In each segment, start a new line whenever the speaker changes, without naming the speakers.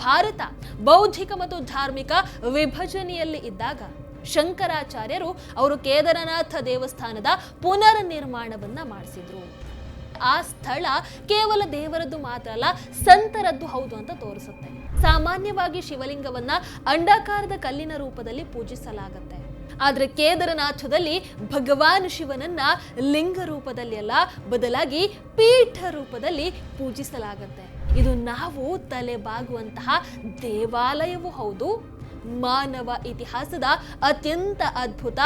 ಭಾರತ ಬೌದ್ಧಿಕ ಮತ್ತು ಧಾರ್ಮಿಕ ವಿಭಜನೆಯಲ್ಲಿ ಇದ್ದಾಗ ಶಂಕರಾಚಾರ್ಯರು ಅವರು ಕೇದಾರನಾಥ ದೇವಸ್ಥಾನದ ಪುನರ್ ನಿರ್ಮಾಣವನ್ನ ಮಾಡಿಸಿದ್ರು. ಆ ಸ್ಥಳ ಕೇವಲ ದೇವರದ್ದು ಮಾತ್ರ ಅಲ್ಲ, ಸಂತರದ್ದು ಹೌದು ಅಂತ ತೋರಿಸುತ್ತೆ. ಸಾಮಾನ್ಯವಾಗಿ ಶಿವಲಿಂಗವನ್ನ ಅಂಡಾಕಾರದ ಕಲ್ಲಿನ ರೂಪದಲ್ಲಿ ಪೂಜಿಸಲಾಗುತ್ತೆ. ಆದ್ರೆ ಕೇದಾರನಾಥದಲ್ಲಿ ಭಗವಾನ್ ಶಿವನನ್ನ ಲಿಂಗ ರೂಪದಲ್ಲಿ ಅಲ್ಲ, ಬದಲಾಗಿ ಪೀಠ ರೂಪದಲ್ಲಿ ಪೂಜಿಸಲಾಗುತ್ತೆ. ಇದು ನಾವು ತಲೆಬಾಗುವಂತಹ ದೇವಾಲಯವೂ ಹೌದು, ಮಾನವ ಇತಿಹಾಸದ ಅತ್ಯಂತ ಅದ್ಭುತ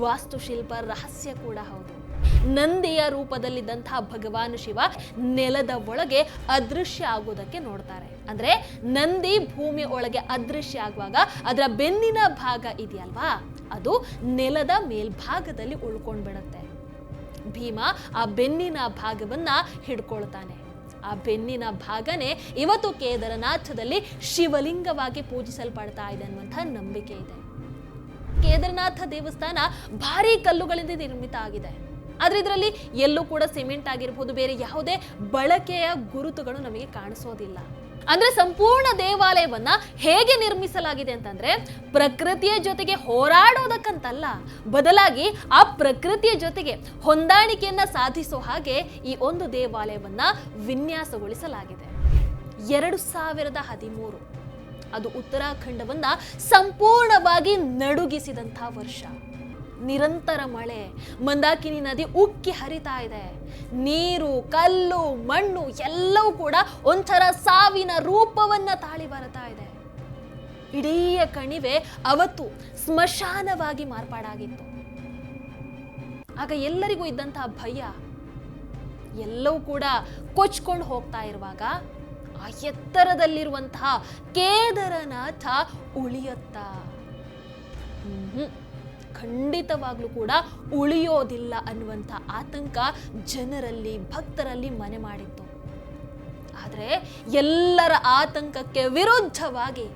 ವಾಸ್ತುಶಿಲ್ಪ ರಹಸ್ಯ ಕೂಡ ಹೌದು. ನಂದಿಯ ರೂಪದಲ್ಲಿದ್ದಂತಹ ಭಗವಾನ್ ಶಿವ ನೆಲದ ಒಳಗೆ ಅದೃಶ್ಯ ಆಗೋದಕ್ಕೆ ನೋಡ್ತಾರೆ. ಅಂದ್ರೆ ನಂದಿ ಭೂಮಿಯ ಒಳಗೆ ಅದೃಶ್ಯ ಆಗುವಾಗ ಅದರ ಬೆನ್ನಿನ ಭಾಗ ಇದೆಯಲ್ವಾ, ಅದು ನೆಲದ ಮೇಲ್ಭಾಗದಲ್ಲಿ ಉಳ್ಕೊಂಡ್ ಬಿಡುತ್ತೆ. ಭೀಮ ಆ ಬೆನ್ನಿನ ಭಾಗವನ್ನ ಹಿಡ್ಕೊಳ್ತಾನೆ. ಆ ಬೆನ್ನಿನ ಭಾಗನೇ ಇವತ್ತು ಕೇದಾರನಾಥದಲ್ಲಿ ಶಿವಲಿಂಗವಾಗಿ ಪೂಜಿಸಲ್ಪಡ್ತಾ ಇದೆ ಅನ್ನುವಂಥ ನಂಬಿಕೆ ಇದೆ. ಕೇದಾರನಾಥ ದೇವಸ್ಥಾನ ಭಾರಿ ಕಲ್ಲುಗಳಿಂದ ನಿರ್ಮಿತ ಆಗಿದೆ. ಆದ್ರೆ ಇದರಲ್ಲಿ ಎಲ್ಲೂ ಕೂಡ ಸಿಮೆಂಟ್ ಆಗಿರ್ಬೋದು, ಬೇರೆ ಯಾವುದೇ ಬಳಕೆಯ ಗುರುತುಗಳು ನಮಗೆ ಕಾಣಿಸೋದಿಲ್ಲ. ಅಂದ್ರೆ ಸಂಪೂರ್ಣ ದೇವಾಲಯವನ್ನ ಹೇಗೆ ನಿರ್ಮಿಸಲಾಗಿದೆ ಅಂತಂದ್ರೆ ಪ್ರಕೃತಿಯ ಜೊತೆಗೆ ಹೋರಾಡೋದಕ್ಕಂತಲ್ಲ, ಬದಲಾಗಿ ಆ ಪ್ರಕೃತಿಯ ಜೊತೆಗೆ ಹೊಂದಾಣಿಕೆಯನ್ನ ಸಾಧಿಸೋ ಹಾಗೆ ಈ ಒಂದು ದೇವಾಲಯವನ್ನ ವಿನ್ಯಾಸಗೊಳಿಸಲಾಗಿದೆ. 2013 ಅದು ಉತ್ತರಾಖಂಡವನ್ನ ಸಂಪೂರ್ಣವಾಗಿ ನಡುಗಿಸಿದಂತಹ ವರ್ಷ. ನಿರಂತರ ಮಳೆ, ಮಂದಾಕಿನಿ ನದಿ ಉಕ್ಕಿ ಹರಿತಾ ಇದೆ. ನೀರು, ಕಲ್ಲು, ಮಣ್ಣು ಎಲ್ಲವೂ ಕೂಡ ಒಂಥರ ಸಾವಿನ ರೂಪವನ್ನ ತಾಳಿ ಬರ್ತಾ ಇದೆ. ಇಡೀ ಕಣಿವೆ ಅವತ್ತು ಸ್ಮಶಾನವಾಗಿ ಮಾರ್ಪಾಡಾಗಿತ್ತು. ಆಗ ಎಲ್ಲರಿಗೂ ಇದ್ದಂತಹ ಭಯ ಎಲ್ಲವೂ ಕೂಡ ಕೊಚ್ಕೊಂಡು ಹೋಗ್ತಾ ಇರುವಾಗ ಆ ಎತ್ತರದಲ್ಲಿರುವಂತಹ ಕೇದಾರನಾಥ ಉಳಿಯುತ್ತಾ? ಖಂಡಿತವಾಗ್ಲೂ ಕೂಡ ಉಳಿಯೋದಿಲ್ಲ ಅನ್ನುವಂಥ ಆತಂಕ ಜನರಲ್ಲಿ, ಭಕ್ತರಲ್ಲಿ ಮನೆ ಮಾಡಿತ್ತು. ಆದರೆ ಎಲ್ಲರ ಆತಂಕಕ್ಕೆ ವಿರುದ್ಧವಾಗಿ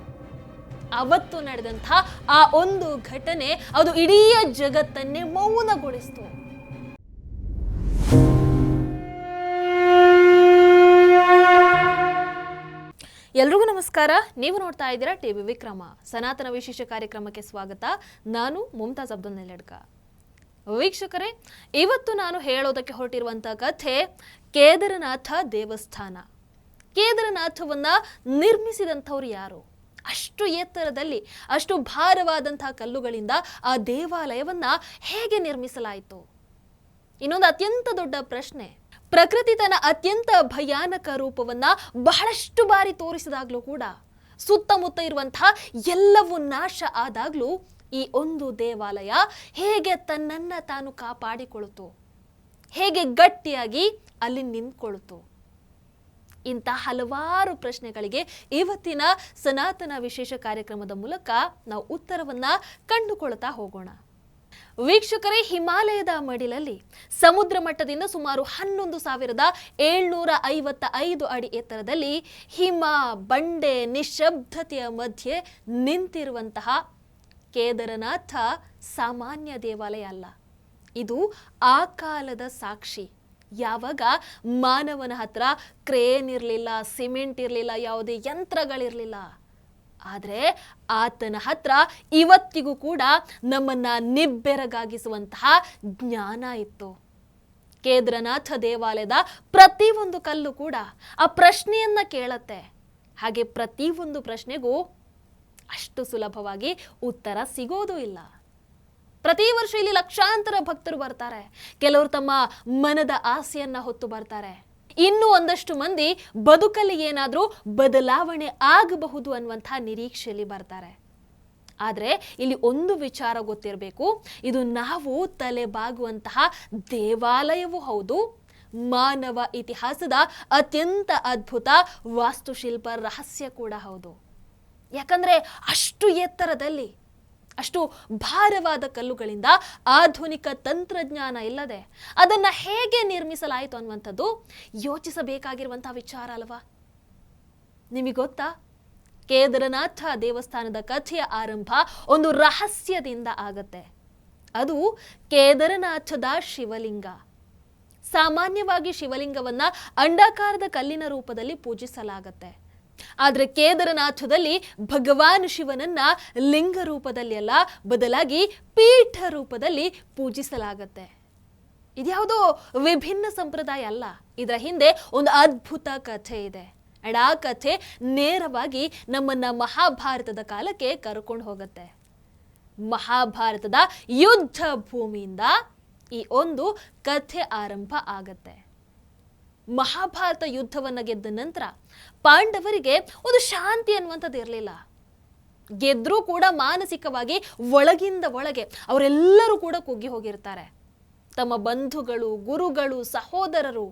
ಅವತ್ತು ನಡೆದಂಥ ಆ ಒಂದು ಘಟನೆ ಅದು ಇಡೀ ಜಗತ್ತನ್ನೇ ಮೌನಗೊಳಿಸಿತು. ಎಲ್ರಿಗೂ ನಮಸ್ಕಾರ. ನೀವು ನೋಡ್ತಾ ಇದ್ದೀರಾ ಟಿವಿ ವಿಕ್ರಮ. ಸನಾತನ ವಿಶೇಷ ಕಾರ್ಯಕ್ರಮಕ್ಕೆ ಸ್ವಾಗತ. ನಾನು ಮುಮ್ತಾಜ್ ಅಬ್ದುಲ್ ನೆಲಡ್ಕ. ವೀಕ್ಷಕರೇ, ಇವತ್ತು ನಾನು ಹೇಳೋದಕ್ಕೆ ಹೊರಟಿರುವಂತಹ ಕಥೆ ಕೇದಾರನಾಥ ದೇವಸ್ಥಾನ. ಕೇದಾರನಾಥವನ್ನ ನಿರ್ಮಿಸಿದಂಥವ್ರು ಯಾರು? ಅಷ್ಟು ಎತ್ತರದಲ್ಲಿ, ಅಷ್ಟು ಭಾರವಾದಂತಹ ಕಲ್ಲುಗಳಿಂದ ಆ ದೇವಾಲಯವನ್ನ ಹೇಗೆ ನಿರ್ಮಿಸಲಾಯಿತು? ಇನ್ನೊಂದು ಅತ್ಯಂತ ದೊಡ್ಡ ಪ್ರಶ್ನೆ, ಪ್ರಕೃತಿ ತನ್ನ ಅತ್ಯಂತ ಭಯಾನಕ ರೂಪವನ್ನ ಬಹಳಷ್ಟು ಬಾರಿ ತೋರಿಸಿದಾಗ್ಲೂ ಕೂಡ, ಸುತ್ತಮುತ್ತ ಇರುವಂತಹ ಎಲ್ಲವೂ ನಾಶ ಆದಾಗ್ಲೂ ಈ ಒಂದು ದೇವಾಲಯ ಹೇಗೆ ತನ್ನನ್ನ ತಾನು ಕಾಪಾಡಿಕೊಳ್ತು, ಹೇಗೆ ಗಟ್ಟಿಯಾಗಿ ಅಲ್ಲಿ ನಿಂತ್ಕೊಳ್ತು? ಇಂಥ ಹಲವಾರು ಪ್ರಶ್ನೆಗಳಿಗೆ ಇವತ್ತಿನ ಸನಾತನ ವಿಶೇಷ ಕಾರ್ಯಕ್ರಮದ ಮೂಲಕ ನಾವು ಉತ್ತರವನ್ನ ಕಂಡುಕೊಳ್ತಾ ಹೋಗೋಣ. ವೀಕ್ಷಕರೇ, ಹಿಮಾಲಯದ ಮಡಿಲಲ್ಲಿ ಸಮುದ್ರ ಮಟ್ಟದಿಂದ ಸುಮಾರು 11,755 ಅಡಿ ಎತ್ತರದಲ್ಲಿ ಹಿಮ ಬಂಡೆ ನಿಶ್ಶಬ್ದತೆಯ ಮಧ್ಯೆ ನಿಂತಿರುವಂತಹ ಕೇದಾರನಾಥ ಸಾಮಾನ್ಯ ದೇವಾಲಯ ಅಲ್ಲ. ಇದು ಆ ಕಾಲದ ಸಾಕ್ಷಿ. ಯಾವಾಗ ಮಾನವನ ಹತ್ರ ಕ್ರೇನ್ ಇರಲಿಲ್ಲ, ಸಿಮೆಂಟ್ ಇರಲಿಲ್ಲ, ಯಾವುದೇ ಯಂತ್ರಗಳಿರಲಿಲ್ಲ. ಆದರೆ ಆತನ ಹತ್ರ ಇವತ್ತಿಗೂ ಕೂಡ ನಮ್ಮನ್ನ ನಿಬ್ಬೆರಗಾಗಿಸುವಂತಹ ಜ್ಞಾನ ಇತ್ತು. ಕೇದಾರನಾಥ ದೇವಾಲಯದ ಪ್ರತಿಯೊಂದು ಕಲ್ಲು ಕೂಡ ಆ ಪ್ರಶ್ನೆಯನ್ನ ಕೇಳತ್ತೆ. ಹಾಗೆ ಪ್ರತಿಯೊಂದು ಪ್ರಶ್ನೆಗೂ ಅಷ್ಟು ಸುಲಭವಾಗಿ ಉತ್ತರ ಸಿಗೋದು ಇಲ್ಲ. ಪ್ರತಿ ವರ್ಷ ಇಲ್ಲಿ ಲಕ್ಷಾಂತರ ಭಕ್ತರು ಬರ್ತಾರೆ. ಕೆಲವರು ತಮ್ಮ ಮನದ ಆಸೆಯನ್ನ ಹೊತ್ತು ಬರ್ತಾರೆ. ಇನ್ನು ಒಂದಷ್ಟು ಮಂದಿ ಬದುಕಲ್ಲಿ ಏನಾದರೂ ಬದಲಾವಣೆ ಆಗಬಹುದು ಅನ್ನುವಂತಹ ನಿರೀಕ್ಷೆಯಲ್ಲಿ ಬರ್ತಾರೆ. ಆದರೆ ಇಲ್ಲಿ ಒಂದು ವಿಚಾರ ಗೊತ್ತಿರಬೇಕು, ಇದು ನಾವು ತಲೆಬಾಗುವಂತಹ ದೇವಾಲಯವೂ ಹೌದು, ಮಾನವ ಇತಿಹಾಸದ ಅತ್ಯಂತ ಅದ್ಭುತ ವಾಸ್ತುಶಿಲ್ಪ ರಹಸ್ಯ ಕೂಡ ಹೌದು. ಯಾಕಂದ್ರೆ ಅಷ್ಟು ಎತ್ತರದಲ್ಲಿ, ಅಷ್ಟು ಭಾರವಾದ ಕಲ್ಲುಗಳಿಂದ ಆಧುನಿಕ ತಂತ್ರಜ್ಞಾನ ಇಲ್ಲದೆ ಅದನ್ನ ಹೇಗೆ ನಿರ್ಮಿಸಲಾಯಿತು ಅನ್ನುವಂಥದ್ದು ಯೋಚಿಸಬೇಕಾಗಿರುವಂತಹ ವಿಚಾರ ಅಲ್ವಾ? ನಿಮಗೆ ಗೊತ್ತಾ, ಕೇದಾರನಾಥ ದೇವಸ್ಥಾನದ ಕಥೆಯ ಆರಂಭ ಒಂದು ರಹಸ್ಯದಿಂದ ಆಗತ್ತೆ. ಅದು ಕೇದಾರನಾಥದ ಶಿವಲಿಂಗ. ಸಾಮಾನ್ಯವಾಗಿ ಶಿವಲಿಂಗವನ್ನ ಅಂಡಾಕಾರದ ಕಲ್ಲಿನ ರೂಪದಲ್ಲಿ ಪೂಜಿಸಲಾಗತ್ತೆ. ಆದ್ರೆ ಕೇದಾರನಾಥದಲ್ಲಿ ಭಗವಾನ್ ಶಿವನನ್ನ ಲಿಂಗ ರೂಪದಲ್ಲಿ ಅಲ್ಲ, ಬದಲಾಗಿ ಪೀಠ ರೂಪದಲ್ಲಿ ಪೂಜಿಸಲಾಗತ್ತೆ. ಇದ್ಯಾವುದೋ ವಿಭಿನ್ನ ಸಂಪ್ರದಾಯ ಅಲ್ಲ, ಇದರ ಹಿಂದೆ ಒಂದು ಅದ್ಭುತ ಕಥೆ ಇದೆ. ಅಂಡ್ ಆ ಕಥೆ ನೇರವಾಗಿ ನಮ್ಮನ್ನ ಮಹಾಭಾರತದ ಕಾಲಕ್ಕೆ ಕರ್ಕೊಂಡು ಹೋಗುತ್ತೆ. ಮಹಾಭಾರತದ ಯುದ್ಧ ಭೂಮಿಯಿಂದ ಈ ಒಂದು ಕಥೆ ಆರಂಭ ಆಗತ್ತೆ. ಮಹಾಭಾರತ ಯುದ್ಧವನ್ನ ಗೆದ್ದ ನಂತರ ಪಾಂಡವರಿಗೆ ಒಂದು ಶಾಂತಿ ಅನ್ನುವಂಥದ್ದು ಇರಲಿಲ್ಲ. ಗೆದ್ರೂ ಕೂಡ ಮಾನಸಿಕವಾಗಿ ಒಳಗಿಂದ ಒಳಗೆ ಅವರೆಲ್ಲರೂ ಕೂಡ ಕುಗ್ಗಿ ಹೋಗಿರ್ತಾರೆ. ತಮ್ಮ ಬಂಧುಗಳು, ಗುರುಗಳು, ಸಹೋದರರು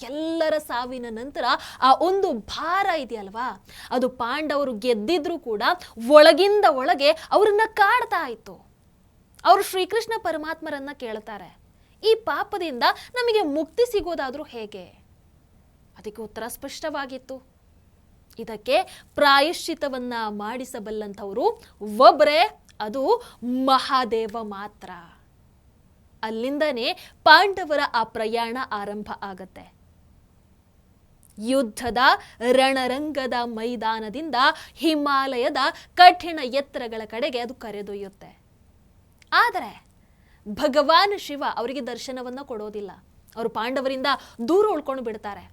ಎಲ್ಲರ ಸಾವಿನ ನಂತರ ಆ ಒಂದು ಭಾರ ಇದೆಯಲ್ವಾ, ಅದು ಪಾಂಡವರು ಗೆದ್ದಿದ್ರು ಕೂಡ ಒಳಗಿಂದ ಒಳಗೆ ಅವರನ್ನ ಕಾಡ್ತಾ ಇತ್ತು. ಅವರು ಶ್ರೀಕೃಷ್ಣ ಪರಮಾತ್ಮರನ್ನ ಕೇಳ್ತಾರೆ, ಈ ಪಾಪದಿಂದ ನಮಗೆ ಮುಕ್ತಿ ಸಿಗೋದಾದ್ರೂ ಹೇಗೆ? ಅದಕ್ಕೆ ಉತ್ತರ ಸ್ಪಷ್ಟವಾಗಿತ್ತು. ಇದಕ್ಕೆ ಪ್ರಾಯಶ್ಚಿತವನ್ನ ಮಾಡಿಸಬಲ್ಲಂಥವರು ಒಬ್ಬರೇ, ಅದು ಮಹಾದೇವ ಮಾತ್ರ. ಅಲ್ಲಿಂದನೇ ಪಾಂಡವರ ಆ ಪ್ರಯಾಣ ಆರಂಭ ಆಗತ್ತೆ. ಯುದ್ಧದ ರಣರಂಗದ ಮೈದಾನದಿಂದ ಹಿಮಾಲಯದ ಕಠಿಣ ಎತ್ತರಗಳ ಕಡೆಗೆ ಅದು ಕರೆದೊಯ್ಯುತ್ತೆ. ಆದರೆ ಭಗವಾನ್ ಶಿವ ಅವರಿಗೆ ದರ್ಶನವನ್ನ ಕೊಡೋದಿಲ್ಲ. ಅವರು ಪಾಂಡವರಿಂದ ದೂರ ಉಳ್ಕೊಂಡು ಬಿಡ್ತಾರೆ.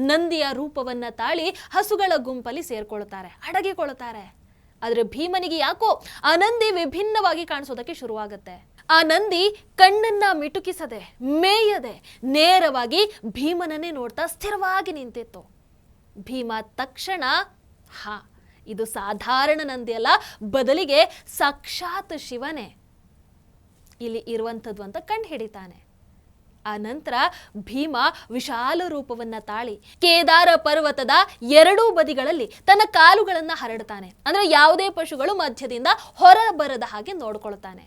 ನಂದಿಯ ರೂಪವನ್ನ ತಾಳಿ ಹಸುಗಳ ಗುಂಪಲ್ಲಿ ಸೇರ್ಕೊಳ್ತಾರೆ, ಅಡಗಿಕೊಳ್ತಾರೆ. ಆದ್ರೆ ಭೀಮನಿಗೆ ಯಾಕೋ ಆ ನಂದಿ ವಿಭಿನ್ನವಾಗಿ ಕಾಣಿಸೋದಕ್ಕೆ ಶುರುವಾಗುತ್ತೆ. ಆ ನಂದಿ ಕಣ್ಣನ್ನ ಮಿಟುಕಿಸದೆ, ಮೇಯದೆ ನೇರವಾಗಿ ಭೀಮನನ್ನೇ ನೋಡ್ತಾ ಸ್ಥಿರವಾಗಿ ನಿಂತಿತ್ತು. ಭೀಮ ತಕ್ಷಣ ಇದು ಸಾಧಾರಣ ನಂದಿ ಅಲ್ಲ, ಬದಲಿಗೆ ಸಾಕ್ಷಾತ್ ಶಿವನೇ ಇಲ್ಲಿ ಇರುವಂಥದ್ದು ಅಂತ ಕಂಡು ಹಿಡಿತಾನೆ. ಆ ನಂತರ ಭೀಮ ವಿಶಾಲ ರೂಪವನ್ನ ತಾಳಿ ಕೇದಾರ ಪರ್ವತದ ಎರಡೂ ಬದಿಗಳಲ್ಲಿ ತನ್ನ ಕಾಲುಗಳನ್ನ ಹರಡ್ತಾನೆ. ಅಂದ್ರೆ ಯಾವುದೇ ಪಶುಗಳು ಮಧ್ಯದಿಂದ ಹೊರ ಬರದ ಹಾಗೆ ನೋಡ್ಕೊಳ್ತಾನೆ.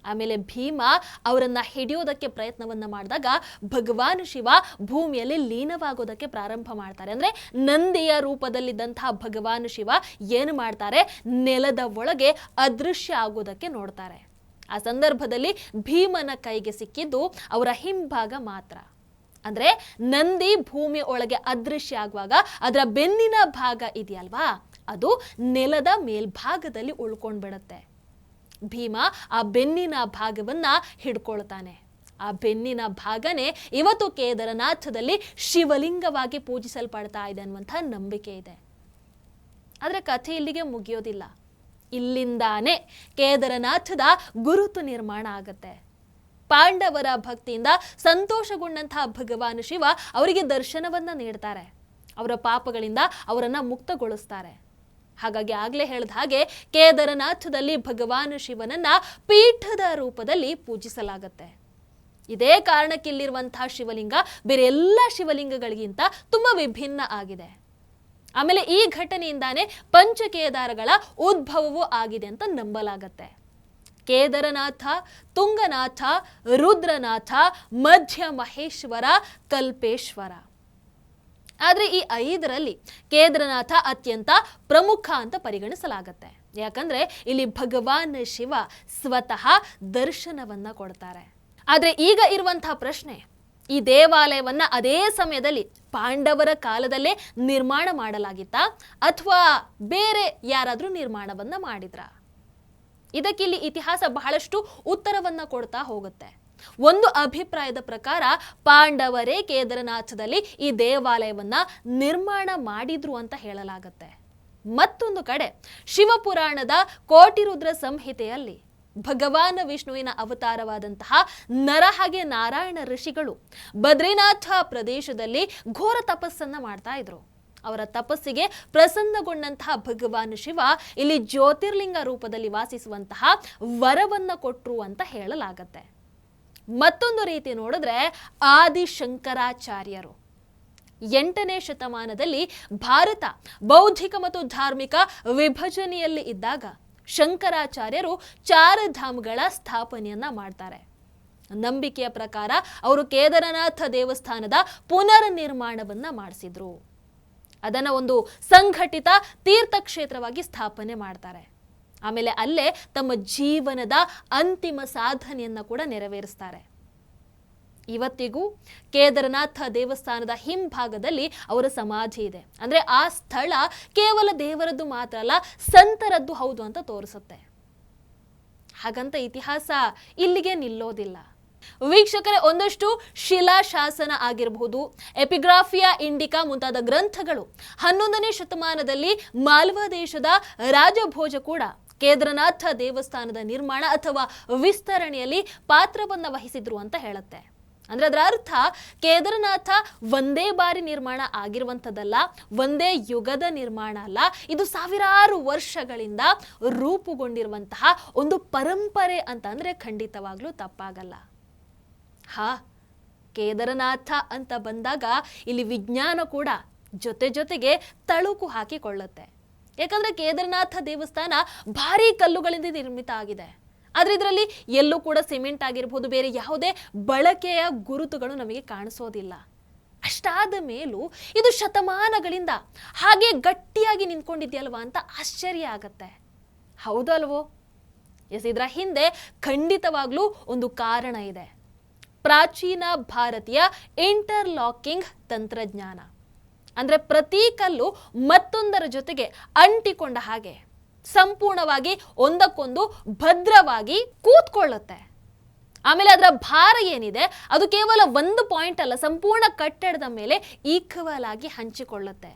ಆಮೇಲೆ ಭೀಮ ಅವರನ್ನ ಹಿಡಿಯೋದಕ್ಕೆ ಪ್ರಯತ್ನವನ್ನ ಮಾಡಿದಾಗ ಭಗವಾನ್ ಶಿವ ಭೂಮಿಯಲ್ಲಿ ಲೀನವಾಗೋದಕ್ಕೆ ಪ್ರಾರಂಭ ಮಾಡ್ತಾರೆ. ಅಂದ್ರೆ ನಂದಿಯ ರೂಪದಲ್ಲಿದ್ದಂತಹ ಭಗವಾನ್ ಶಿವ ಏನು ಮಾಡ್ತಾರೆ, ನೆಲದ ಒಳಗೆ ಅದೃಶ್ಯ ಆಗೋದಕ್ಕೆ ನೋಡ್ತಾರೆ. ಆ ಸಂದರ್ಭದಲ್ಲಿ ಭೀಮನ ಕೈಗೆ ಸಿಕ್ಕಿದ್ದು ಅವರ ಹಿಂಭಾಗ ಮಾತ್ರ. ಅಂದ್ರೆ ನಂದಿ ಭೂಮಿ ಒಳಗೆ ಅದೃಶ್ಯ ಆಗುವಾಗ ಅದರ ಬೆನ್ನಿನ ಭಾಗ ಇದೆಯಲ್ವಾ, ಅದು ನೆಲದ ಮೇಲ್ಭಾಗದಲ್ಲಿ ಉಳ್ಕೊಂಡ್ಬಿಡತ್ತೆ. ಭೀಮ ಆ ಬೆನ್ನಿನ ಭಾಗವನ್ನ ಹಿಡ್ಕೊಳ್ತಾನೆ. ಆ ಬೆನ್ನಿನ ಭಾಗನೇ ಇವತ್ತು ಕೇದಾರನಾಥದಲ್ಲಿ ಶಿವಲಿಂಗವಾಗಿ ಪೂಜಿಸಲ್ಪಡ್ತಾ ಇದೆ ಅನ್ನುವಂಥ ನಂಬಿಕೆ ಇದೆ. ಆದ್ರೆ ಕಥೆ ಇಲ್ಲಿಗೆ ಮುಗಿಯೋದಿಲ್ಲ. ಇಲ್ಲಿಂದಾನೇ ಕೇದಾರನಾಥದ ಗುರುತು ನಿರ್ಮಾಣ ಆಗತ್ತೆ. ಪಾಂಡವರ ಭಕ್ತಿಯಿಂದ ಸಂತೋಷಗೊಂಡಂತಹ ಭಗವಾನ್ ಶಿವ ಅವರಿಗೆ ದರ್ಶನವನ್ನ ನೀಡ್ತಾರೆ. ಅವರ ಪಾಪಗಳಿಂದ ಅವರನ್ನ ಮುಕ್ತಗೊಳಿಸ್ತಾರೆ. ಹಾಗಾಗಿ ಆಗ್ಲೇ ಹೇಳಿದ ಹಾಗೆ ಕೇದಾರನಾಥದಲ್ಲಿ ಭಗವಾನ್ ಶಿವನನ್ನ ಪೀಠದ ರೂಪದಲ್ಲಿ ಪೂಜಿಸಲಾಗತ್ತೆ. ಇದೇ ಕಾರಣಕ್ಕೆ ಇಲ್ಲಿರುವಂತಹ ಶಿವಲಿಂಗ ಬೇರೆ ಎಲ್ಲ ಶಿವಲಿಂಗಗಳಿಗಿಂತ ತುಂಬಾ ವಿಭಿನ್ನ ಆಗಿದೆ. ಆಮೇಲೆ ಈ ಘಟನೆಯಿಂದಾನೇ ಪಂಚಕೇದಾರಗಳ ಉದ್ಭವವೂ ಆಗಿದೆ ಅಂತ ನಂಬಲಾಗತ್ತೆ. ಕೇದಾರನಾಥ, ತುಂಗನಾಥ, ರುದ್ರನಾಥ, ಮಧ್ಯ ಮಹೇಶ್ವರ, ಕಲ್ಪೇಶ್ವರ. ಆದ್ರೆ ಈ 5ರಲ್ಲಿ ಕೇದಾರನಾಥ ಅತ್ಯಂತ ಪ್ರಮುಖ ಅಂತ ಪರಿಗಣಿಸಲಾಗತ್ತೆ. ಯಾಕಂದ್ರೆ ಇಲ್ಲಿ ಭಗವಾನ್ ಶಿವ ಸ್ವತಃ ದರ್ಶನವನ್ನ ಕೊಡ್ತಾರೆ. ಆದ್ರೆ ಈಗ ಇರುವಂತಹ ಪ್ರಶ್ನೆ, ಈ ದೇವಾಲಯವನ್ನ ಅದೇ ಸಮಯದಲ್ಲಿ ಪಾಂಡವರ ಕಾಲದಲ್ಲೇ ನಿರ್ಮಾಣ ಮಾಡಲಾಗಿತ್ತಾ ಅಥವಾ ಬೇರೆ ಯಾರಾದ್ರೂ ನಿರ್ಮಾಣವನ್ನ ಮಾಡಿದ್ರ? ಇದಕ್ಕಿಲ್ಲಿ ಇತಿಹಾಸ ಬಹಳಷ್ಟು ಉತ್ತರವನ್ನ ಕೊಡ್ತಾ ಹೋಗುತ್ತೆ. ಒಂದು ಅಭಿಪ್ರಾಯದ ಪ್ರಕಾರ ಪಾಂಡವರೇ ಕೇದಾರನಾಥದಲ್ಲಿ ಈ ದೇವಾಲಯವನ್ನ ನಿರ್ಮಾಣ ಮಾಡಿದ್ರು ಅಂತ ಹೇಳಲಾಗತ್ತೆ. ಮತ್ತೊಂದು ಕಡೆ ಶಿವಪುರಾಣದ ಕೋಟಿರುದ್ರ ಸಂಹಿತೆಯಲ್ಲಿ ಭಗವಾನ್ ವಿಷ್ಣುವಿನ ಅವತಾರವಾದಂತಹ ನರ ಹಾಗೆ ನಾರಾಯಣ ಋಷಿಗಳು ಬದ್ರಿನಾಥ ಪ್ರದೇಶದಲ್ಲಿ ಘೋರ ತಪಸ್ಸನ್ನ ಮಾಡ್ತಾ ಇದ್ರು. ಅವರ ತಪಸ್ಸಿಗೆ ಪ್ರಸನ್ನಗೊಂಡಂತಹ ಭಗವಾನ್ ಶಿವ ಇಲ್ಲಿ ಜ್ಯೋತಿರ್ಲಿಂಗ ರೂಪದಲ್ಲಿ ವಾಸಿಸುವಂತಹ ವರವನ್ನ ಕೊಟ್ರು ಅಂತ ಹೇಳಲಾಗತ್ತೆ. ಮತ್ತೊಂದು ರೀತಿ ನೋಡಿದ್ರೆ ಆದಿಶಂಕರಾಚಾರ್ಯರು 8ನೇ ಶತಮಾನದಲ್ಲಿ ಭಾರತ ಬೌದ್ಧಿಕ ಮತ್ತು ಧಾರ್ಮಿಕ ವಿಭಜನೆಯಲ್ಲಿ ಇದ್ದಾಗ ಶಂಕರಾಚಾರ್ಯರು ಚಾರಧಾಮಗಳ ಸ್ಥಾಪನೆಯನ್ನ ಮಾಡ್ತಾರೆ. ನಂಬಿಕೆಯ ಪ್ರಕಾರ ಅವರು ಕೇದಾರನಾಥ ದೇವಸ್ಥಾನದ ಪುನರ್ ನಿರ್ಮಾಣವನ್ನ ಮಾಡಿಸಿದ್ರು. ಅದನ್ನ ಒಂದು ಸಂಘಟಿತ ತೀರ್ಥಕ್ಷೇತ್ರವಾಗಿ ಸ್ಥಾಪನೆ ಮಾಡ್ತಾರೆ. ಆಮೇಲೆ ಅಲ್ಲೇ ತಮ್ಮ ಜೀವನದ ಅಂತಿಮ ಸಾಧನೆಯನ್ನ ಕೂಡ ನೆರವೇರಿಸ್ತಾರೆ. ಇವತ್ತಿಗೂ ಕೇದಾರನಾಥ ದೇವಸ್ಥಾನದ ಹಿಂಭಾಗದಲ್ಲಿ ಅವರ ಸಮಾಧಿ ಇದೆ. ಅಂದ್ರೆ ಆ ಸ್ಥಳ ಕೇವಲ ದೇವರದ್ದು ಮಾತ್ರ ಅಲ್ಲ, ಸಂತರದ್ದು ಹೌದು ಅಂತ ತೋರಿಸುತ್ತೆ. ಹಾಗಂತ ಇತಿಹಾಸ ಇಲ್ಲಿಗೆ ನಿಲ್ಲೋದಿಲ್ಲ. ವೀಕ್ಷಕರೇ, ಒಂದಷ್ಟು ಶಿಲಾಶಾಸನ ಆಗಿರಬಹುದು, ಎಪಿಗ್ರಾಫಿಯಾ ಇಂಡಿಕಾ ಮುಂತಾದ ಗ್ರಂಥಗಳು 11ನೇ ಶತಮಾನದಲ್ಲಿ ಮಾಲ್ವಾ ದೇಶದ ರಾಜಭೋಜ ಕೂಡ ಕೇದಾರನಾಥ ದೇವಸ್ಥಾನದ ನಿರ್ಮಾಣ ಅಥವಾ ವಿಸ್ತರಣೆಯಲ್ಲಿ ಪಾತ್ರವನ್ನು ವಹಿಸಿದ್ರು ಅಂತ ಹೇಳುತ್ತೆ. ಅಂದ್ರೆ ಅದರ ಅರ್ಥ ಕೇದಾರನಾಥ ಒಂದೇ ಬಾರಿ ನಿರ್ಮಾಣ ಆಗಿರುವಂಥದ್ದಲ್ಲ, ಒಂದೇ ಯುಗದ ನಿರ್ಮಾಣ ಅಲ್ಲ, ಇದು ಸಾವಿರಾರು ವರ್ಷಗಳಿಂದ ರೂಪುಗೊಂಡಿರುವಂತಹ ಒಂದು ಪರಂಪರೆ ಅಂತ ಅಂದ್ರೆ ಖಂಡಿತವಾಗ್ಲೂ ತಪ್ಪಾಗಲ್ಲ. ಕೇದಾರನಾಥ ಅಂತ ಬಂದಾಗ ಇಲ್ಲಿ ವಿಜ್ಞಾನ ಕೂಡ ಜೊತೆಗೆ ತಳುಕು ಹಾಕಿಕೊಳ್ಳುತ್ತೆ. ಯಾಕಂದ್ರೆ ಕೇದಾರನಾಥ ದೇವಸ್ಥಾನ ಭಾರೀ ಕಲ್ಲುಗಳಿಂದ ನಿರ್ಮಿತ ಆಗಿದೆ. ಆದ್ರೆ ಇದರಲ್ಲಿ ಎಲ್ಲೂ ಕೂಡ ಸಿಮೆಂಟ್ ಆಗಿರ್ಬೋದು, ಬೇರೆ ಯಾವುದೇ ಬಳಕೆಯ ಗುರುತುಗಳು ನಮಗೆ ಕಾಣಿಸೋದಿಲ್ಲ. ಅಷ್ಟಾದ ಮೇಲೂ ಇದು ಶತಮಾನಗಳಿಂದ ಹಾಗೆ ಗಟ್ಟಿಯಾಗಿ ನಿಂತ್ಕೊಂಡಿದ್ಯಲ್ವಾ ಅಂತ ಆಶ್ಚರ್ಯ ಆಗತ್ತೆ. ಹೌದಲ್ವೋ? ಇದರ ಹಿಂದೆ ಖಂಡಿತವಾಗ್ಲೂ ಒಂದು ಕಾರಣ ಇದೆ. ಪ್ರಾಚೀನ ಭಾರತೀಯ ಇಂಟರ್ಲಾಕಿಂಗ್ ತಂತ್ರಜ್ಞಾನ. ಅಂದ್ರೆ ಪ್ರತಿ ಕಲ್ಲು ಮತ್ತೊಂದರ ಜೊತೆಗೆ ಅಂಟಿಕೊಂಡ ಹಾಗೆ ಸಂಪೂರ್ಣವಾಗಿ ಒಂದಕ್ಕೊಂದು ಭದ್ರವಾಗಿ ಕೂತ್ಕೊಳ್ಳುತ್ತೆ. ಆಮೇಲೆ ಅದರ ಭಾರ ಏನಿದೆ ಅದು ಕೇವಲ ಒಂದು ಪಾಯಿಂಟ್ ಅಲ್ಲ, ಸಂಪೂರ್ಣ ಕಟ್ಟಡದ ಮೇಲೆ ಈಕ್ವಲ್ ಆಗಿ ಹಂಚಿಕೊಳ್ಳುತ್ತೆ.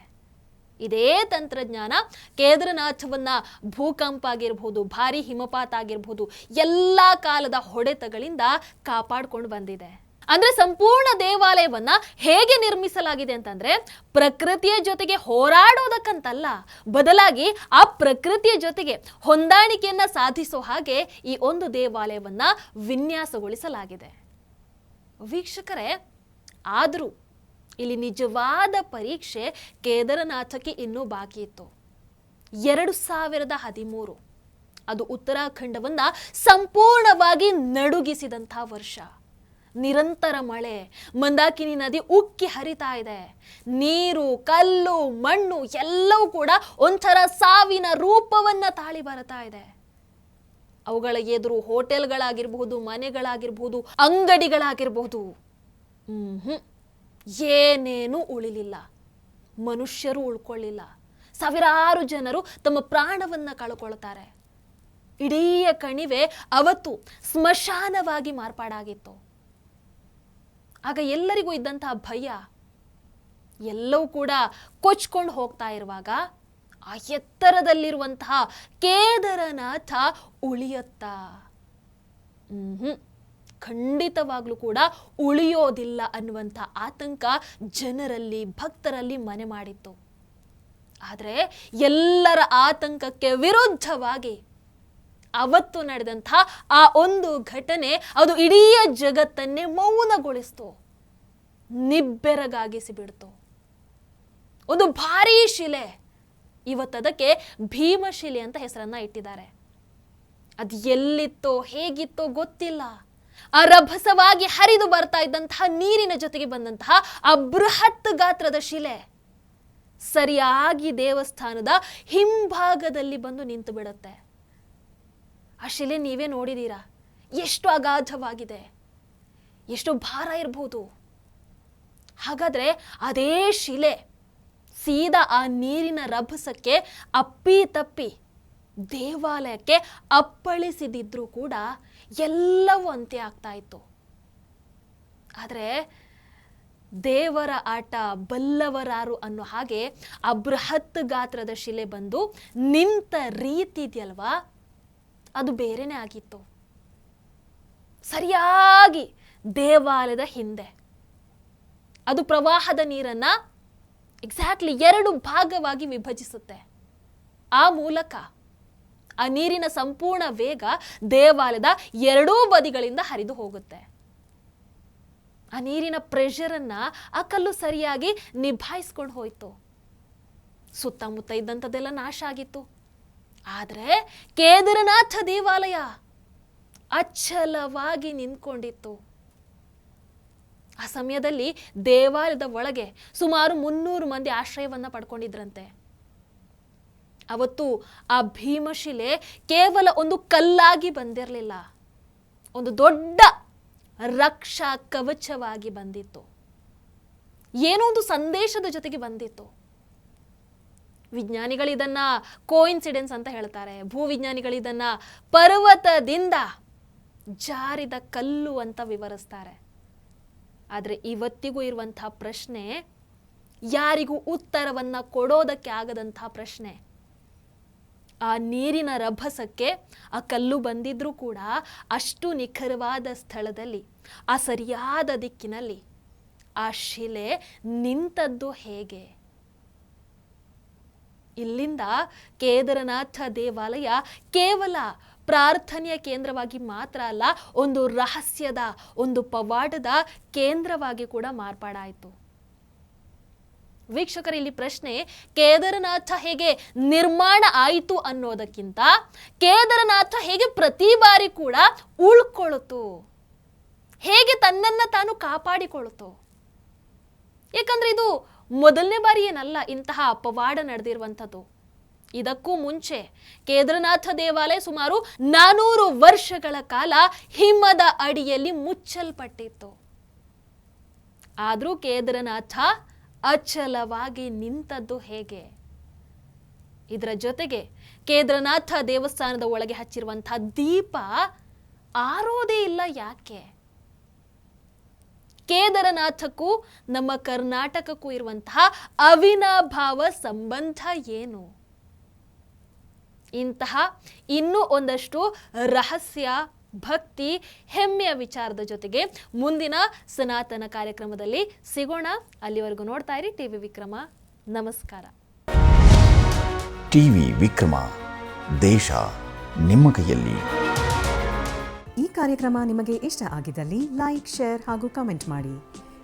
ಇದೇ ತಂತ್ರಜ್ಞಾನ ಕೇದಾರನಾಥವನ್ನ ಭೂಕಂಪ ಆಗಿರ್ಬೋದು, ಭಾರಿ ಹಿಮಪಾತ ಆಗಿರ್ಬೋದು, ಎಲ್ಲ ಕಾಲದ ಹೊಡೆತಗಳಿಂದ ಕಾಪಾಡಿಕೊಂಡು ಬಂದಿದೆ. ಅಂದ್ರೆ ಸಂಪೂರ್ಣ ದೇವಾಲಯವನ್ನ ಹೇಗೆ ನಿರ್ಮಿಸಲಾಗಿದೆ ಅಂತಂದ್ರೆ ಪ್ರಕೃತಿಯ ಜೊತೆಗೆ ಹೋರಾಡೋದಕ್ಕಂತಲ್ಲ, ಬದಲಾಗಿ ಆ ಪ್ರಕೃತಿಯ ಜೊತೆಗೆ ಹೊಂದಾಣಿಕೆಯನ್ನ ಸಾಧಿಸೋ ಹಾಗೆ ಈ ಒಂದು ದೇವಾಲಯವನ್ನ ವಿನ್ಯಾಸಗೊಳಿಸಲಾಗಿದೆ. ವೀಕ್ಷಕರೇ, ಆದರೂ ಇಲ್ಲಿ ನಿಜವಾದ ಪರೀಕ್ಷೆ ಕೇದಾರನಾಥಕ್ಕೆ ಇನ್ನೂ ಬಾಕಿ ಇತ್ತು. 2013 ಅದು ಉತ್ತರಾಖಂಡವನ್ನ ಸಂಪೂರ್ಣವಾಗಿ ನಡುಗಿಸಿದಂಥ ವರ್ಷ. ನಿರಂತರ ಮಳೆ, ಮಂದಾಕಿನಿ ನದಿ ಉಕ್ಕಿ ಹರಿತಾ ಇದೆ. ನೀರು, ಕಲ್ಲು, ಮಣ್ಣು ಎಲ್ಲವೂ ಕೂಡ ಒಂಥರ ಸಾವಿನ ರೂಪವನ್ನ ತಾಳಿ ಬರ್ತಾ ಇದೆ. ಅವುಗಳ ಎದುರು ಹೋಟೆಲ್ಗಳಾಗಿರ್ಬಹುದು, ಮನೆಗಳಾಗಿರ್ಬಹುದು, ಅಂಗಡಿಗಳಾಗಿರ್ಬಹುದು, ಏನೇನೂ ಉಳಿಲಿಲ್ಲ. ಮನುಷ್ಯರು ಉಳ್ಕೊಳ್ಳಿಲ್ಲ. ಸಾವಿರಾರು ಜನರು ತಮ್ಮ ಪ್ರಾಣವನ್ನ ಕಳ್ಕೊಳ್ತಾರೆ. ಇಡೀ ಕಣಿವೆ ಅವತ್ತು ಸ್ಮಶಾನವಾಗಿ ಮಾರ್ಪಾಡಾಗಿತ್ತು. ಆಗ ಎಲ್ಲರಿಗೂ ಇದ್ದಂತಹ ಭಯ ಎಲ್ಲವೂ ಕೂಡ ಕೊಚ್ಕೊಂಡು ಹೋಗ್ತಾ ಇರುವಾಗ ಆ ಎತ್ತರದಲ್ಲಿರುವಂತಹ ಕೇದಾರನಾಥ ಉಳಿಯತ್ತಾ? ಖಂಡಿತವಾಗ್ಲೂ ಕೂಡ ಉಳಿಯೋದಿಲ್ಲ ಅನ್ನುವಂಥ ಆತಂಕ ಜನರಲ್ಲಿ, ಭಕ್ತರಲ್ಲಿ ಮನೆ ಮಾಡಿತ್ತು. ಆದರೆ ಎಲ್ಲರ ಆತಂಕಕ್ಕೆ ವಿರುದ್ಧವಾಗಿ ಅವತ್ತು ನಡೆದಂಥ ಆ ಒಂದು ಘಟನೆ ಅದು ಇಡೀ ಜಗತ್ತನ್ನೇ ಮೌನಗೊಳಿಸ್ತು, ನಿಬ್ಬೆರಗಾಗಿಸಿ ಬಿಡ್ತು. ಒಂದು ಭಾರೀ ಶಿಲೆ, ಇವತ್ತದಕ್ಕೆ ಭೀಮಶಿಲೆ ಅಂತ ಹೆಸರನ್ನ ಇಟ್ಟಿದ್ದಾರೆ. ಅದು ಎಲ್ಲಿತ್ತೋ ಹೇಗಿತ್ತೋ ಗೊತ್ತಿಲ್ಲ. ಆ ರಭಸವಾಗಿ ಹರಿದು ಬರ್ತಾ ಇದ್ದಂತಹ ನೀರಿನ ಜೊತೆಗೆ ಬಂದಂತಹ ಆ ಬೃಹತ್ ಗಾತ್ರದ ಶಿಲೆ ಸರಿಯಾಗಿ ದೇವಸ್ಥಾನದ ಹಿಂಭಾಗದಲ್ಲಿ ಬಂದು ನಿಂತು ಬಿಡುತ್ತೆ. ಆ ಶಿಲೆ ನೀವೇ ನೋಡಿದೀರಾ, ಎಷ್ಟು ಅಗಾಧವಾಗಿದೆ, ಎಷ್ಟು ಭಾರ ಇರಬಹುದು. ಹಾಗಾದ್ರೆ ಅದೇ ಶಿಲೆ ಸೀದಾ ಆ ನೀರಿನ ರಭಸಕ್ಕೆ ಅಪ್ಪಿ ತಪ್ಪಿ ದೇವಾಲಯಕ್ಕೆ ಅಪ್ಪಳಿಸಿದಿದ್ರು ಕೂಡ ಎಲ್ಲವೂ ಅಂತ್ಯ ಆಗ್ತಾ ಇತ್ತು. ಆದರೆ ದೇವರ ಆಟ ಬಲ್ಲವರಾರು ಅನ್ನೋ ಹಾಗೆ ಆ ಬೃಹತ್ ಗಾತ್ರದ ಶಿಲೆ ಬಂದು ನಿಂತ ರೀತಿ ಇದೆಯಲ್ವಾ, ಅದು ಬೇರೆನೇ ಆಗಿತ್ತು. ಸರಿಯಾಗಿ ದೇವಾಲಯದ ಹಿಂದೆ ಅದು ಪ್ರವಾಹದ ನೀರನ್ನ ಎಕ್ಸಾಕ್ಟ್ಲಿ 2 ಭಾಗವಾಗಿ ವಿಭಜಿಸುತ್ತೆ. ಆ ಮೂಲಕ ಆ ನೀರಿನ ಸಂಪೂರ್ಣ ವೇಗ ದೇವಾಲಯದ 2 ಬದಿಗಳಿಂದ ಹರಿದು ಹೋಗುತ್ತೆ. ಆ ನೀರಿನ ಪ್ರೆಷರನ್ನ ಆ ಕಲ್ಲು ಸರಿಯಾಗಿ ನಿಭಾಯಿಸ್ಕೊಂಡು ಹೋಯ್ತು. ಸುತ್ತಮುತ್ತ ಇದ್ದಂಥದ್ದೆಲ್ಲ ನಾಶ ಆಗಿತ್ತು. ಆದರೆ ಕೇದಾರನಾಥ ದೇವಾಲಯ ಅಚ್ಚಲವಾಗಿ ನಿಂತ್ಕೊಂಡಿತ್ತು. ಆ ಸಮಯದಲ್ಲಿ ದೇವಾಲಯದ ಒಳಗೆ ಸುಮಾರು 300 ಮಂದಿ ಆಶ್ರಯವನ್ನ ಪಡ್ಕೊಂಡಿದ್ರಂತೆ. ಅವತ್ತು ಆ ಭೀಮಶಿಲೆ ಕೇವಲ ಒಂದು ಕಲ್ಲಾಗಿ ಬಂದಿರಲಿಲ್ಲ, ಒಂದು ದೊಡ್ಡ ರಕ್ಷಾ ಕವಚವಾಗಿ ಬಂದಿತ್ತು, ಏನೋ ಒಂದು ಸಂದೇಶದ ಜೊತೆಗೆ ಬಂದಿತ್ತು. ವಿಜ್ಞಾನಿಗಳು ಇದನ್ನ ಕೋಇನ್ಸಿಡೆನ್ಸ್ ಅಂತ ಹೇಳ್ತಾರೆ, ಭೂವಿಜ್ಞಾನಿಗಳು ಇದನ್ನ ಪರ್ವತದಿಂದ ಜಾರಿದ ಕಲ್ಲು ಅಂತ ವಿವರಿಸ್ತಾರೆ. ಆದರೆ ಇವತ್ತಿಗೂ ಇರುವಂತಹ ಪ್ರಶ್ನೆ, ಯಾರಿಗೂ ಉತ್ತರವನ್ನ ಕೊಡೋದಕ್ಕೆ ಆಗದಂತಹ ಪ್ರಶ್ನೆ. ಆ ನೀರಿನ ರಭಸಕ್ಕೆ ಆ ಕಲ್ಲು ಬಂದಿದ್ರೂ ಕೂಡ ಅಷ್ಟು ನಿಖರವಾದ ಸ್ಥಳದಲ್ಲಿ, ಆ ಸರಿಯಾದ ದಿಕ್ಕಿನಲ್ಲಿ ಆ ಶಿಲೆ ನಿಂತದ್ದು ಹೇಗೆ? ಇಲ್ಲಿಂದ ಕೇದಾರನಾಥ ದೇವಾಲಯ ಕೇವಲ ಪ್ರಾರ್ಥನೆಯ ಕೇಂದ್ರವಾಗಿ ಮಾತ್ರ ಅಲ್ಲ, ಒಂದು ರಹಸ್ಯದ, ಒಂದು ಪವಾಡದ ಕೇಂದ್ರವಾಗಿ ಕೂಡ ಮಾರ್ಪಾಡಾಯಿತು. ವೀಕ್ಷಕರ, ಇಲ್ಲಿ ಪ್ರಶ್ನೆ ಕೇದಾರನಾಥ ಹೇಗೆ ನಿರ್ಮಾಣ ಆಯಿತು ಅನ್ನೋದಕ್ಕಿಂತ ಕೇದಾರನಾಥ ಹೇಗೆ ಪ್ರತಿ ಬಾರಿ ಕೂಡ ಉಳ್ಕೊಳ್ತು, ಹೇಗೆ ತನ್ನನ್ನು ತಾನು ಕಾಪಾಡಿಕೊಳ್ತು. ಯಾಕಂದ್ರೆ ಇದು ಮೊದಲನೇ ಬಾರಿ ಏನಲ್ಲ ಇಂತಹ ಪವಾಡ ನಡೆದಿರುವಂಥದ್ದು. ಇದಕ್ಕೂ ಮುಂಚೆ ಕೇದಾರನಾಥ ದೇವಾಲಯ ಸುಮಾರು 400 ವರ್ಷಗಳ ಕಾಲ ಹಿಮದ ಅಡಿಯಲ್ಲಿ ಮುಚ್ಚಲ್ಪಟ್ಟಿತ್ತು. ಆದರೂ ಕೇದಾರನಾಥ ಅಚಲವಾಗಿ ನಿಂತದ್ದು ಹೇಗೆ? ಇದರ ಜೊತೆಗೆ ಕೇದಾರನಾಥ ದೇವಸ್ಥಾನದ ಒಳಗೆ ಹಚ್ಚಿರುವಂತಹ ದೀಪ ಆರೋದೇ ಇಲ್ಲ ಯಾಕೆ? ಕೇದಾರನಾಥಕ್ಕೂ ನಮ್ಮ ಕರ್ನಾಟಕಕ್ಕೂ ಇರುವಂತಹ ಅವಿನಾಭಾವ ಸಂಬಂಧ ಏನು? ಇಂತಹ ಇನ್ನೂ ಒಂದಷ್ಟು ರಹಸ್ಯ, ಭಕ್ತಿ, ಹೆಮ್ಮೆಯ ವಿಚಾರದ ಜೊತೆಗೆ ಮುಂದಿನ ಸನಾತನ ಕಾರ್ಯಕ್ರಮದಲ್ಲಿ ಸಿಗೋಣ. ಅಲ್ಲಿವರೆಗೂ ನೋಡ್ತಾ ಇರಿ ಟಿವಿ ವಿಕ್ರಮ. ನಮಸ್ಕಾರ.
ಟಿವಿ ವಿಕ್ರಮ, ದೇಶ ನಿಮ್ಮ ಕೈಯಲ್ಲಿ.
ಈ ಕಾರ್ಯಕ್ರಮ ನಿಮಗೆ ಇಷ್ಟ ಆಗಿದ್ದಲ್ಲಿ ಲೈಕ್, ಶೇರ್ ಹಾಗೂ ಕಮೆಂಟ್ ಮಾಡಿ.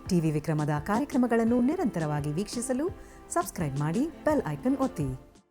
ಟಿವಿ ವಿಕ್ರಮದ ಕಾರ್ಯಕ್ರಮಗಳನ್ನು ನಿರಂತರವಾಗಿ ವೀಕ್ಷಿಸಲು ಸಬ್ಸ್ಕ್ರೈಬ್ ಮಾಡಿ, ಬೆಲ್ ಐಕನ್ ಒತ್ತಿ.